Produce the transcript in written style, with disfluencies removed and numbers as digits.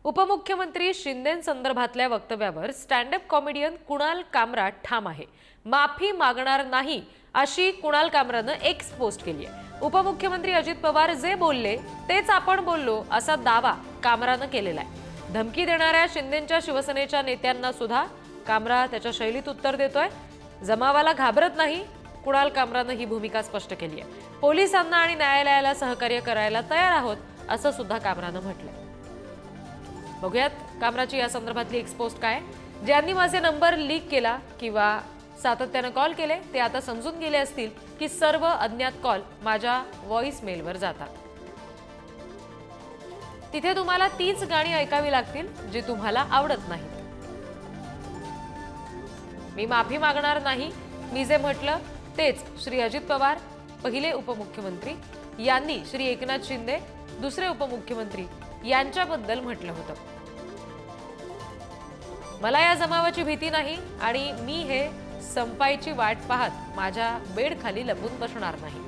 उपमुख्यमंत्री शिंदेंसंदर्भातल्या वक्तव्यावर stand up comedian Kunal कामरा ठाम आहे। माफी मागणार नाही अशी कुणाल कामरानं एक्स पोस्ट केली आहे। उपमुख्यमंत्री अजित पवार जे बोलले तेच आपण बोललो असा दावा कामरानं केलेला आहे। धमकी देणाऱ्या शिंदेंच्या शिवसेनेच्या नेत्यांना सुद्धा कामरा त्याच्या शैलीत उत्तर देतोय। जमावाला घाबरत नाही, कुणाल कामरानं ही भूमिका स्पष्ट केली आहे। पोलिसांना आणि न्यायालयाला सहकार्य करायला तयार आहोत असं सुद्धा कामरानं म्हटलंय। बघूयात कामराची या संदर्भातली एक्स पोस्ट काय। ज्यांनी माझे नंबर लीक केला किंवा सातत्याने कॉल केले ते आता समजून गेले असतील की सर्व अज्ञात कॉल माझ्या व्हॉइस मेलवर जातात। तिथे तुम्हाला तीच गाणी ऐकावी लागतील जी तुम्हाला आवडत नाहीत। मी माफी मागणार नाही, मी जे म्हटलं तेच श्री अजित पवार पहिले उपमुख्यमंत्री यांनी श्री एकनाथ शिंदे दुसरे उपमुख्यमंत्री यांच्याबद्दल म्हटलं होतं। मला या जमावाची भीती नाही आणि मी हे संपायची वाट पाहत माझ्या बेड खाली लपून बसणार नाही।